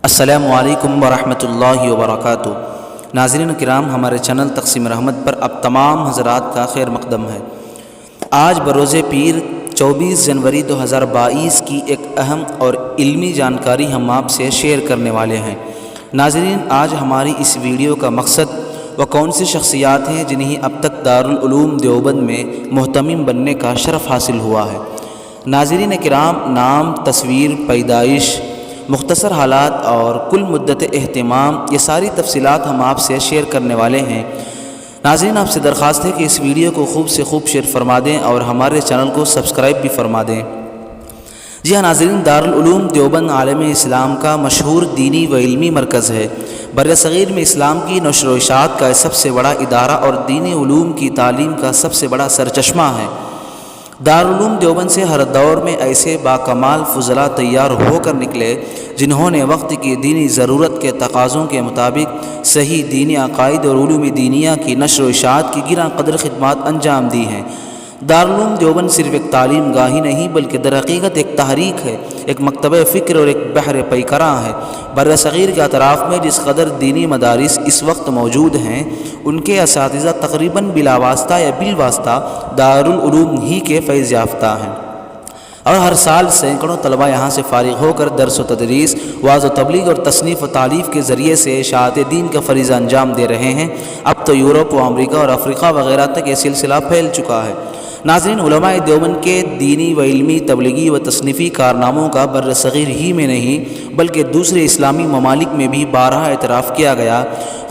السلام علیکم ورحمۃ اللہ وبرکاتہ۔ ناظرین کرام، ہمارے چینل تقسیم رحمت پر اب تمام حضرات کا خیر مقدم ہے۔ آج بروز پیر 24 جنوری 2022 کی ایک اہم اور علمی جانکاری ہم آپ سے شیئر کرنے والے ہیں۔ ناظرین، آج ہماری اس ویڈیو کا مقصد وہ کون سی شخصیات ہیں جنہیں اب تک دارالعلوم دیوبند میں محتمم بننے کا شرف حاصل ہوا ہے۔ ناظرین کرام، نام، تصویر، پیدائش، مختصر حالات اور کل مدت اہتمام، یہ ساری تفصیلات ہم آپ سے شیئر کرنے والے ہیں۔ ناظرین، آپ سے درخواست ہے کہ اس ویڈیو کو خوب سے خوب شیئر فرما دیں اور ہمارے چینل کو سبسکرائب بھی فرما دیں۔ جی ہاں ناظرین، دارالعلوم دیوبند عالم اسلام کا مشہور دینی و علمی مرکز ہے۔ بر صغیر میں اسلام کی نشر و اشاعت کا سب سے بڑا ادارہ اور دینی علوم کی تعلیم کا سب سے بڑا سرچشمہ ہے۔ دارالعلوم دیوبند سے ہر دور میں ایسے باکمال فضلاء تیار ہو کر نکلے جنہوں نے وقت کی دینی ضرورت کے تقاضوں کے مطابق صحیح دینی عقائد اور علوم دینیہ کی نشر و اشاعت کی گراں قدر خدمات انجام دی ہیں۔ دارالعلوم دیوبند صرف ایک تعلیم گاہ ہی نہیں بلکہ در حقیقت ایک تحریک ہے، ایک مکتبہ فکر اور ایک بحر پیکراں ہے۔ بر صغیر کے اطراف میں جس قدر دینی مدارس اس وقت موجود ہیں، ان کے اساتذہ تقریباً بلا واسطہ یا بالواسطہ دارالعلوم ہی کے فیض یافتہ ہیں، اور ہر سال سینکڑوں طلباء یہاں سے فارغ ہو کر درس و تدریس، وعظ و تبلیغ اور تصنیف و تالیف کے ذریعے سے اشاعت دین کا فریضہ انجام دے رہے ہیں۔ اب تو یورپ و امریکہ اور افریقہ وغیرہ تک یہ سلسلہ پھیل چکا ہے۔ ناظرین، علماء دیوبند کے دینی و علمی تبلیغی و تصنیفی کارناموں کا بر صغیر ہی میں نہیں بلکہ دوسرے اسلامی ممالک میں بھی بارہا اعتراف کیا گیا۔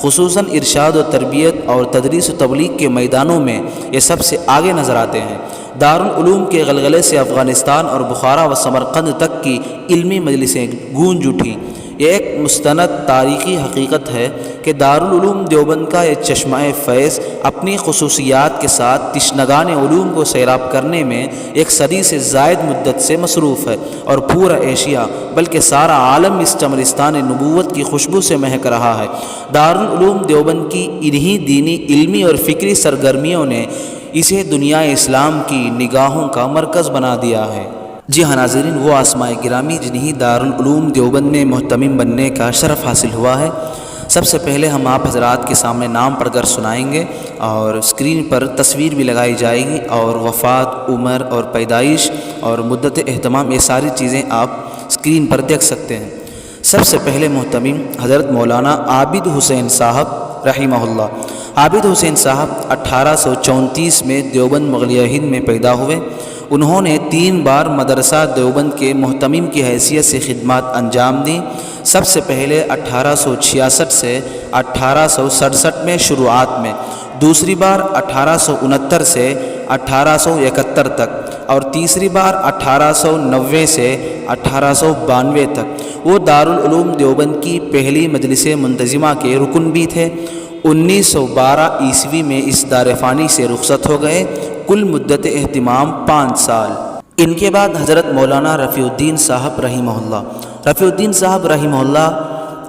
خصوصاً ارشاد و تربیت اور تدریس و تبلیغ کے میدانوں میں یہ سب سے آگے نظر آتے ہیں۔ دارالعلوم کے غلغلے سے افغانستان اور بخارا و سمرقند تک کی علمی مجلسیں گونج اٹھیں۔ یہ ایک مستند تاریخی حقیقت ہے کہ دارالعلوم دیوبند کا یہ چشمہ فیض اپنی خصوصیات کے ساتھ تشنگان علوم کو سیراب کرنے میں ایک صدی سے زائد مدت سے مصروف ہے، اور پورا ایشیا بلکہ سارا عالم اس چمرستان نبوت کی خوشبو سے مہک رہا ہے۔ دارالعلوم دیوبند کی انہی دینی، علمی اور فکری سرگرمیوں نے اسے دنیا اسلام کی نگاہوں کا مرکز بنا دیا ہے۔ جی ہاں ناظرین، وہ آسماء گرامی جنہیں دارالعلوم دیوبند میں محتمم بننے کا شرف حاصل ہوا ہے، سب سے پہلے ہم آپ حضرات کے سامنے نام پڑھ کر سنائیں گے اور اسکرین پر تصویر بھی لگائی جائے گی، اور وفات، عمر اور پیدائش اور مدت اہتمام، یہ ساری چیزیں آپ اسکرین پر دیکھ سکتے ہیں۔ سب سے پہلے محتمم حضرت مولانا عابد حسین صاحب رحمہ اللہ۔ عابد حسین صاحب 1834 میں دیوبند مغلیہ ہند میں پیدا ہوئے۔ انہوں نے 3 بار مدرسہ دیوبند کے محتمم کی حیثیت سے خدمات انجام دیں۔ سب سے پہلے 1866 سے 1867 میں شروعات میں، دوسری بار 1869 سے 1871 تک، اور تیسری بار 1890 سے 1892 تک۔ وہ دارالعلوم دیوبند کی پہلی مجلس منتظمہ کے رکن بھی تھے۔ 1912 عیسوی میں اس دار فانی سے رخصت ہو گئے۔ کل مدت اہتمام 5 سال۔ ان کے بعد حضرت مولانا رفیع الدین صاحب رحمہ اللہ۔ رفیع الدین صاحب رحمہ اللہ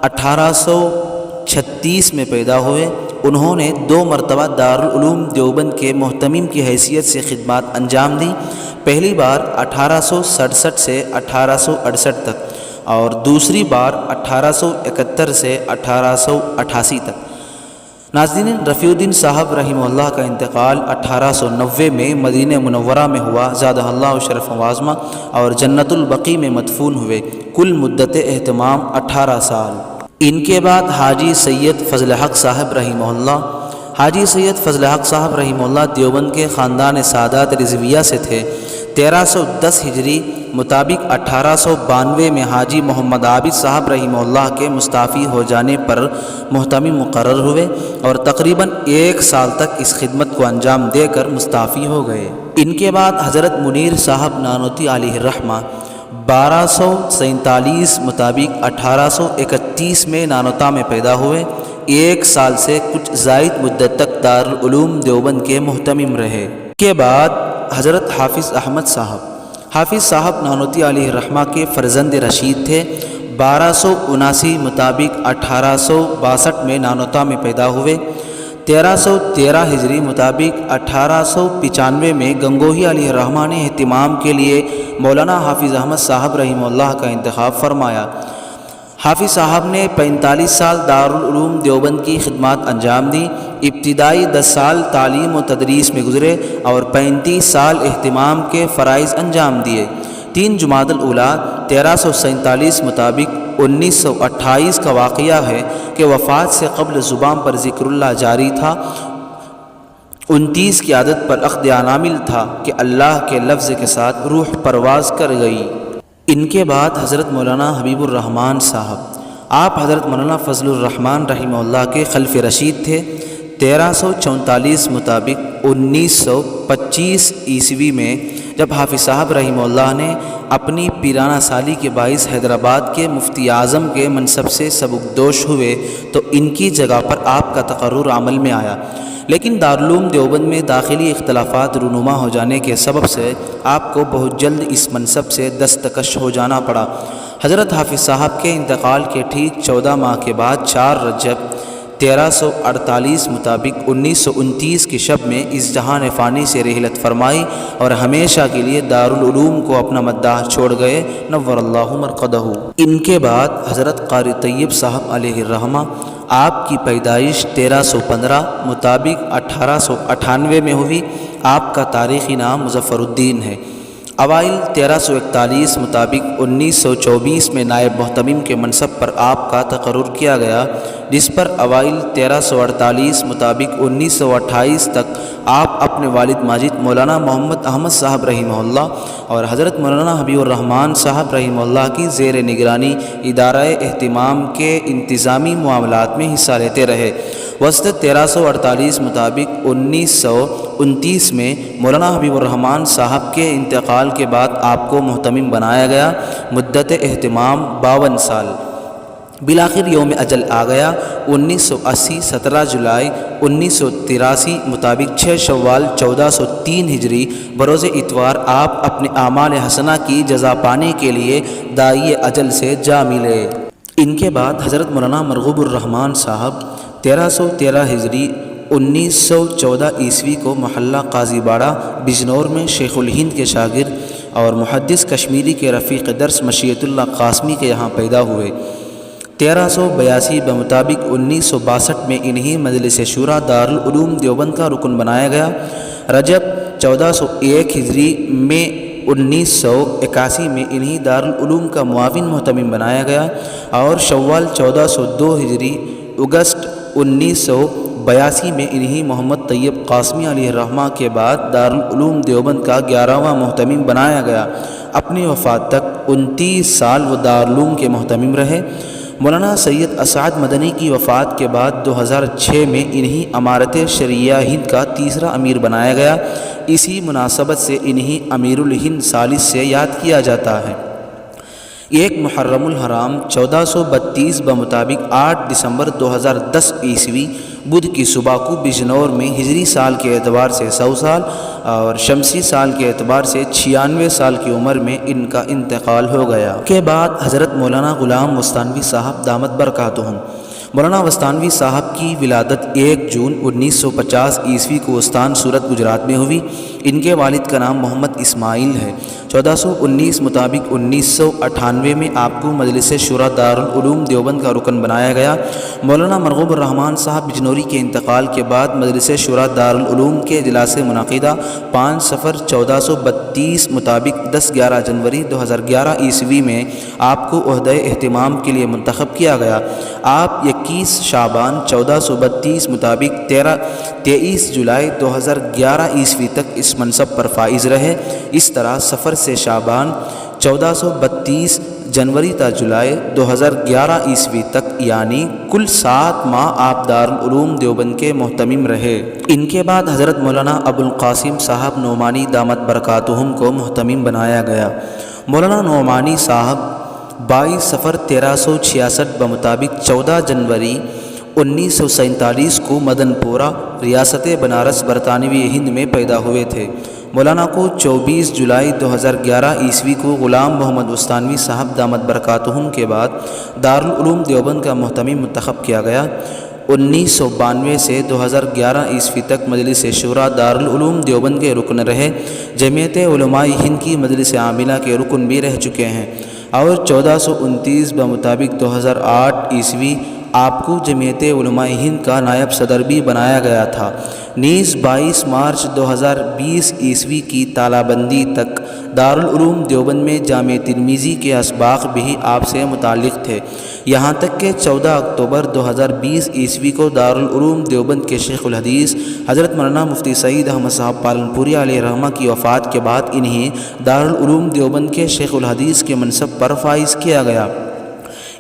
1836 میں پیدا ہوئے۔ انہوں نے 2 مرتبہ دارالعلوم دیوبند کے محتمم کی حیثیت سے خدمات انجام دیں۔ پہلی بار 1867 سے 1868 تک، اور دوسری بار 1871 سے 1888 تک۔ ناظرین، رفیع الدین صاحب رحمہ اللہ کا انتقال 1890 میں مدینہ منورہ میں ہوا، زادہ اللہ شرف و عظمہ، اور جنت البقیع میں مدفون ہوئے۔ کل مدت اہتمام 18 سال۔ ان کے بعد حاجی سید فضل حق صاحب رحمہ اللہ۔ حاجی سید فضل حق صاحب رحمہ اللہ دیوبند کے خاندان سعادات رضویہ سے تھے۔ 1310 ہجری مطابق 1892 میں حاجی محمد عابد صاحب رحمہ اللہ کے مستعفی ہو جانے پر محتمم مقرر ہوئے، اور تقریباً 1 سال تک اس خدمت کو انجام دے کر مستعفی ہو گئے۔ ان کے بعد حضرت منیر صاحب نانوتی علیہ الرحمہ 1247 مطابق 1831 میں نانوتا میں پیدا ہوئے۔ 1 سال سے کچھ زائد مدت تک دارالعلوم دیوبند کے محتمم رہے۔ کے بعد حضرت حافظ احمد صاحب۔ حافظ صاحب نانوتی علیہ الرحمہ کے فرزند رشید تھے۔ 1279 مطابق 1862 میں نانوتا میں پیدا ہوئے۔ 1313 ہجری مطابق 1895 میں گنگوہی علیہ الرحمہ نے اہتمام کے لیے مولانا حافظ احمد صاحب رحمہ اللہ کا انتخاب فرمایا۔ حافظ صاحب نے 45 سال دارالعلوم دیوبند کی خدمات انجام دیں۔ ابتدائی 10 سال تعلیم و تدریس میں گزرے اور 35 سال اہتمام کے فرائض انجام دیے۔ 3 جمادی الاولیٰ 1347 مطابق 1928 کا واقعہ ہے کہ وفات سے قبل زبان پر ذکر اللہ جاری تھا۔ 29 کی عادت پر عقد عنامل تھا کہ اللہ کے لفظ کے ساتھ روح پرواز کر گئی۔ ان کے بعد حضرت مولانا حبیب الرحمن صاحب، آپ حضرت مولانا فضل الرحمن رحمہ اللہ کے خلف رشید تھے۔ 1344 مطابق 1925 عیسوی میں جب حافظ صاحب رحمہ اللہ نے اپنی پیرانہ سالی کے باعث حیدرآباد کے مفتی اعظم کے منصب سے سبکدوش ہوئے تو ان کی جگہ پر آپ کا تقرر عمل میں آیا، لیکن دارالعلوم دیوبند میں داخلی اختلافات رونما ہو جانے کے سبب سے آپ کو بہت جلد اس منصب سے دستکش ہو جانا پڑا۔ حضرت حافظ صاحب کے انتقال کے ٹھیک 14 ماہ کے بعد 4 رجب 1348 مطابق 1929 کی شب میں اس جہان فانی سے رحلت فرمائی اور ہمیشہ کے لیے دارالعلوم کو اپنا مداح چھوڑ گئے، نور اللہ مرقدہ۔ ان کے بعد حضرت قاری طیب صاحب علیہ الرحمہ، آپ کی پیدائش 1315 مطابق 1898 میں ہوئی۔ آپ کا تاریخی نام مظفر الدین ہے۔ اوائل 1341 مطابق 1924 میں نائب محتمم کے منصب پر آپ کا تقرر کیا گیا، جس پر اوائل 1348 مطابق 1928 تک آپ اپنے والد ماجد مولانا محمد احمد صاحب رحمہ اللہ اور حضرت مولانا حبیب الرحمن صاحب رحمہ اللہ کی زیر نگرانی ادارہ اہتمام کے انتظامی معاملات میں حصہ لیتے رہے۔ وسط 1348 مطابق 1929 میں مولانا حبیب الرحمن صاحب کے انتقال کے بعد آپ کو محتمم بنایا گیا۔ مدت اہتمام 52 سال۔ بالآخر یوم اجل آ گیا۔ 1980 17 جولائی 1983 مطابق 6 شوال 1403 ہجری بروز اتوار آپ اپنے اعمال حسنہ کی جزا پانے کے لیے داعی اجل سے جا ملے۔ ان کے بعد حضرت مولانا مرغوب الرحمن صاحب 1313 ہجری 1914 عیسوی کو محلہ قاضی باڑہ بجنور میں شیخ الہند کے شاگرد اور محدث کشمیری کے رفیق درس مشیت اللہ قاسمی کے یہاں پیدا ہوئے۔ 1382 بمطابق 1962 میں انہی مجلس شورا دارالعلوم دیوبند کا رکن بنایا گیا۔ رجب 1401 ہجری میں 1981 میں انہی دارالعلوم کا معاون محتمم بنایا گیا اور شوال 1402 ہجری اگست 1982 میں انہی محمد طیب قاسمی علیہ الرحمہ کے بعد دارالعلوم دیوبند کا 11واں محتمم بنایا گیا۔ اپنی وفات تک 29 سال وہ دارالعلوم کے محتمم رہے۔ مولانا سید اسعد مدنی کی وفات کے بعد 2006 میں انہی امارت شرعیہ ہند کا تیسرا امیر بنایا گیا۔ اسی مناسبت سے انہی امیر الہند ثالث سے یاد کیا جاتا ہے۔ 1 محرم الحرام 1432 بمطابق 8 دسمبر 2010 عیسوی بدھ کی صبح کو بجنور میں ہجری سال کے اعتبار سے 100 سال اور شمسی سال کے اعتبار سے 96 سال کی عمر میں ان کا انتقال ہو گیا۔ کے بعد حضرت مولانا غلام وستانوی صاحب دامت برکاتہم، مولانا وستانوی صاحب کی ولادت 1 جون 1950 عیسوی کو وستان سورت گجرات میں ہوئی۔ ان کے والد کا نام محمد اسماعیل ہے۔ 1419 مطابق 1998 میں آپ کو مجلس شورا دارالعلوم دیوبند کا رکن بنایا گیا۔ مولانا مرغوب الرحمن صاحب بجنوری کے انتقال کے بعد مجلس شورا دارالعلوم کے اجلاس منعقدہ 5 صفر 1432 مطابق 10-11 جنوری 2011 عیسوی میں آپ کو عہدہ اہتمام کے لیے منتخب کیا گیا۔ آپ 21 شعبان 1432 مطابق 23 جولائی 2011 عیسوی تک اس منصب پر فائز رہے۔ اس طرح سفر سے شعبان 1432 جنوری تا جولائی 2011 عیسوی تک یعنی کل 7 ماہ آپ دارالعلوم دیوبند کے محتمم رہے۔ ان کے بعد حضرت مولانا ابو القاسم صاحب نعمانی دامت برکاتہم کو محتمم بنایا گیا۔ مولانا نعمانی صاحب 22 صفر 1366 بمطابق 14 جنوری 1947 کو مدن پورہ ریاست بنارس برطانوی ہند میں پیدا ہوئے تھے۔ مولانا کو 24 جولائی 2011 عیسوی کو غلام محمد وستانوی صاحب دامت برکاتہم کے بعد دارالعلوم دیوبند کا محتمم منتخب کیا گیا۔ 1992 سے 2011 عیسوی تک مجلس شورا دارالعلوم دیوبند کے رکن رہے۔ جمعیت علماء ہند کی مجلس عاملہ کے رکن بھی رہ چکے ہیں۔ اور 1429 بمطابق 2008 عیسوی آپ کو جمعیت علماء ہند کا نائب صدر بھی بنایا گیا تھا۔ نیز 22 مارچ 2020 عیسوی کی تالہ بندی تک دارالعلوم دیوبند میں جامع ترمذی کے اسباق بھی آپ سے متعلق تھے، یہاں تک کہ 14 اکتوبر 2020 عیسوی کو دارالعلوم دیوبند کے شیخ الحدیث حضرت مولانا مفتی سعید احمد صاحب پالنپوری علیہ رحمہ کی وفات کے بعد انہیں دارالعلوم دیوبند کے شیخ الحدیث کے منصب پر فائز کیا گیا۔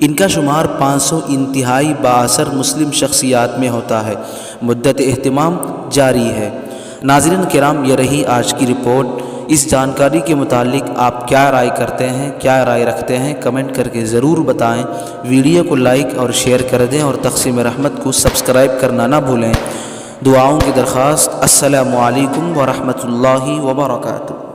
ان کا شمار 500 انتہائی بااثر مسلم شخصیات میں ہوتا ہے۔ مدت اہتمام جاری ہے۔ ناظرین کرام، یہ رہی آج کی رپورٹ۔ اس جانکاری کے متعلق آپ کیا رائے کرتے ہیں، کیا رائے رکھتے ہیں، کمنٹ کر کے ضرور بتائیں۔ ویڈیو کو لائک اور شیئر کر دیں اور تقسیم رحمت کو سبسکرائب کرنا نہ بھولیں۔ دعاؤں کی درخواست۔ السلام علیکم ورحمۃ اللہ وبرکاتہ۔